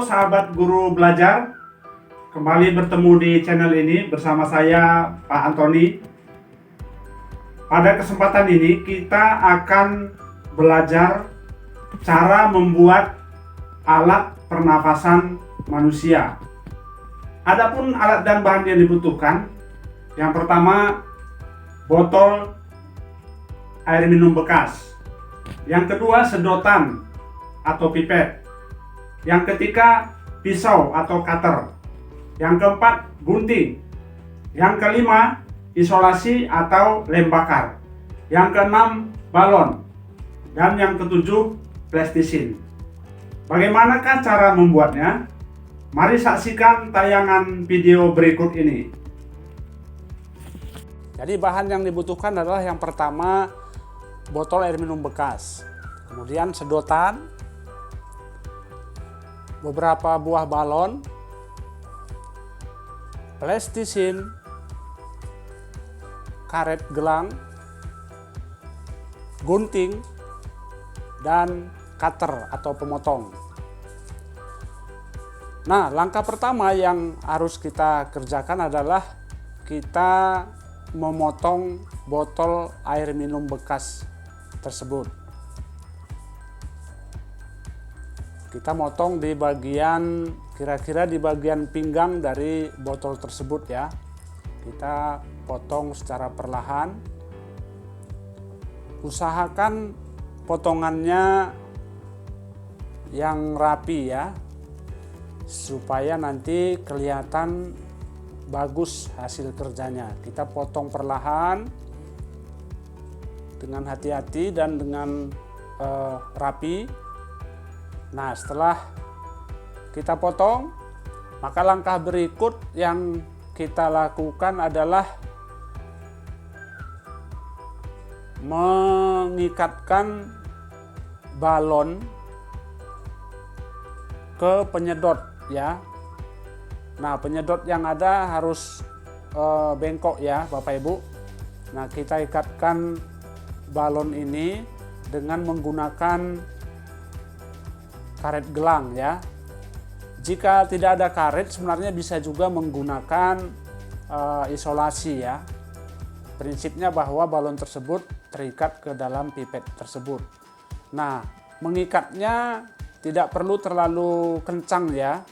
sahabat guru belajar, kembali bertemu di channel ini bersama saya Pak Antoni. Pada kesempatan ini kita akan belajar cara membuat alat pernafasan manusia. Adapun alat dan bahan yang dibutuhkan, yang pertama botol air minum bekas, yang kedua sedotan atau pipet, yang ketiga pisau atau cutter, yang keempat gunting, yang kelima isolasi atau lem bakar, yang keenam balon, dan yang ketujuh plastisin. Bagaimanakah cara membuatnya? Mari saksikan tayangan video berikut ini. Jadi bahan yang dibutuhkan adalah yang pertama botol air minum bekas, kemudian sedotan, beberapa buah balon, plastisin, karet gelang, gunting, dan cutter atau pemotong. Nah, langkah pertama yang harus kita kerjakan adalah kita memotong botol air minum bekas tersebut. Kita motong di bagian, kira-kira di bagian pinggang dari botol tersebut ya. Kita potong secara perlahan. Usahakan potongannya yang rapi ya, supaya nanti kelihatan bagus hasil kerjanya. Kita potong perlahan dengan hati-hati dan dengan rapi. Nah, setelah kita potong, maka langkah berikut yang kita lakukan adalah mengikatkan balon ke penyedot ya. Nah, penyedot yang ada harus bengkok ya Bapak Ibu. Nah, kita ikatkan balon ini dengan menggunakan karet gelang ya. Jika tidak ada karet, sebenarnya bisa juga menggunakan isolasi ya. Prinsipnya bahwa balon tersebut terikat ke dalam pipet tersebut. Nah, mengikatnya tidak perlu terlalu kencang ya,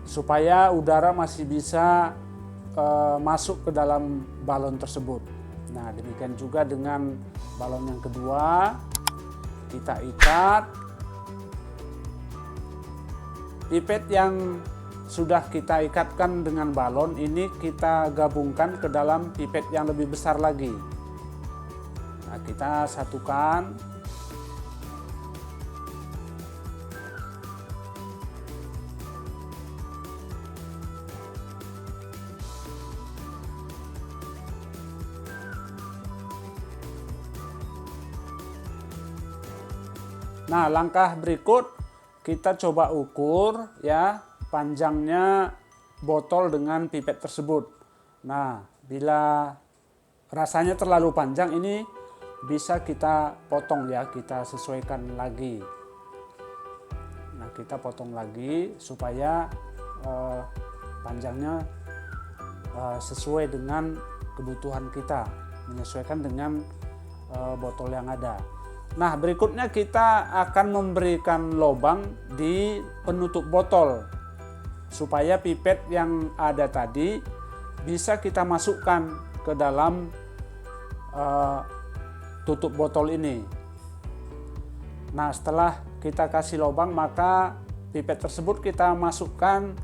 supaya udara masih bisa masuk ke dalam balon tersebut. Nah, demikian juga dengan balon yang kedua. Kita ikat pipet yang sudah kita ikatkan dengan balon ini, kita gabungkan ke dalam pipet yang lebih besar lagi. Nah, kita satukan. Nah, langkah berikut kita coba ukur ya panjangnya botol dengan pipet tersebut. Nah, bila rasanya terlalu panjang, ini bisa kita potong ya, kita sesuaikan lagi. Nah, kita potong lagi supaya panjangnya sesuai dengan kebutuhan kita, menyesuaikan dengan botol yang ada. Nah, berikutnya kita akan memberikan lubang di penutup botol supaya pipet yang ada tadi bisa kita masukkan ke dalam tutup botol ini. Nah, setelah kita kasih lubang, maka pipet tersebut kita masukkan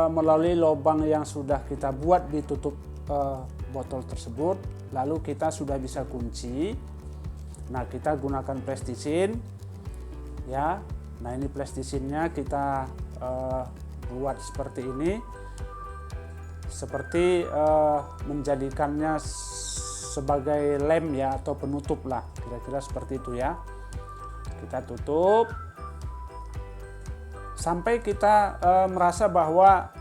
melalui lubang yang sudah kita buat di tutup botol tersebut. Lalu kita sudah bisa kunci. Nah, kita gunakan plastisin ya. Nah, ini plastisinnya kita buat seperti ini, seperti menjadikannya sebagai lem ya, atau penutup lah, kira-kira seperti itu ya. Kita tutup sampai kita merasa bahwa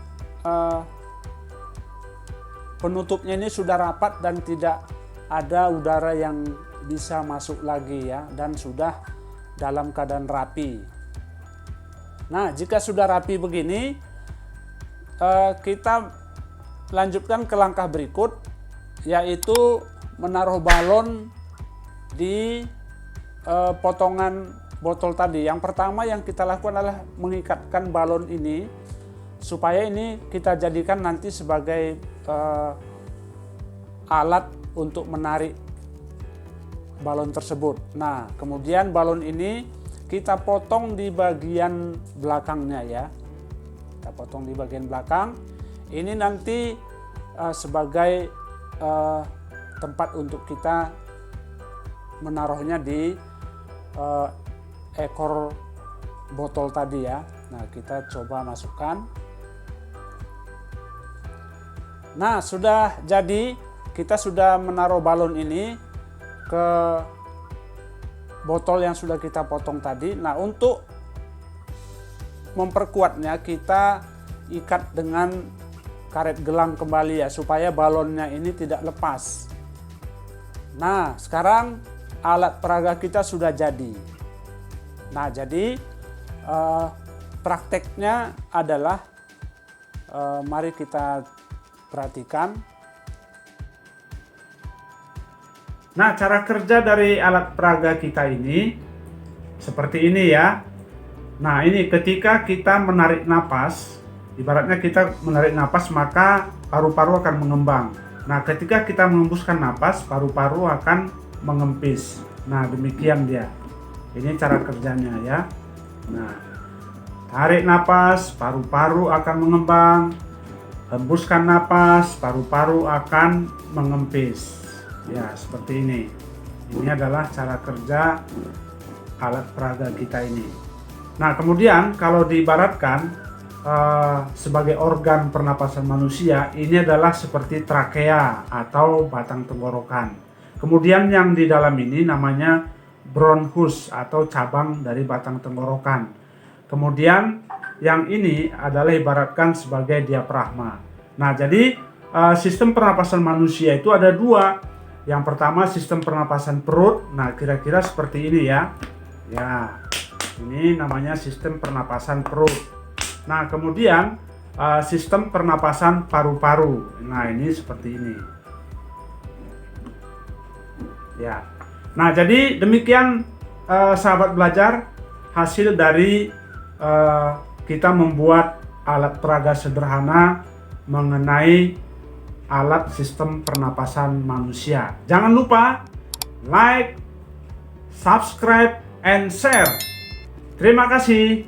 penutupnya ini sudah rapat dan tidak ada udara yang bisa masuk lagi ya, dan sudah dalam keadaan rapi. Nah, jika sudah rapi begini, kita lanjutkan ke langkah berikut, yaitu menaruh balon di potongan botol tadi. Yang pertama yang kita lakukan adalah mengikatkan balon ini supaya ini kita jadikan nanti sebagai alat untuk menarik balon tersebut. Nah, kemudian balon ini kita potong di bagian belakangnya ya. Kita potong di bagian belakang. Ini nanti sebagai tempat untuk kita menaruhnya di ekor botol tadi ya. Nah, kita coba masukkan. Nah, sudah jadi, kita sudah menaruh balon ini ke botol yang sudah kita potong tadi. Nah, untuk memperkuatnya kita ikat dengan karet gelang kembali ya, supaya balonnya ini tidak lepas. Nah, sekarang alat peraga kita sudah jadi. Nah, jadi prakteknya adalah mari kita perhatikan. Nah, cara kerja dari alat peraga kita ini seperti ini ya. Nah, ini ketika kita menarik napas, ibaratnya kita menarik napas maka paru-paru akan mengembang. Nah, ketika kita mengembuskan napas, paru-paru akan mengempis. Nah, demikian dia. Ini cara kerjanya ya. Nah, tarik napas, paru-paru akan mengembang. Hembuskan napas, paru-paru akan mengempis. Ya, seperti ini. Ini adalah cara kerja alat peraga kita ini. Nah, kemudian kalau diibaratkan sebagai organ pernapasan manusia, ini adalah seperti trakea atau batang tenggorokan. Kemudian yang di dalam ini namanya bronchus atau cabang dari batang tenggorokan. Kemudian yang ini adalah ibaratkan sebagai diafragma. Nah, jadi sistem pernapasan manusia itu ada dua. Yang pertama sistem pernapasan perut. Nah, kira-kira seperti ini ya. Ya, ini namanya sistem pernapasan perut. Nah, kemudian sistem pernapasan paru-paru. Nah, ini seperti ini. Ya. Nah, jadi demikian sahabat belajar hasil dari kita membuat alat peraga sederhana mengenai alat sistem pernapasan manusia. Jangan lupa like, subscribe, and share. Terima kasih.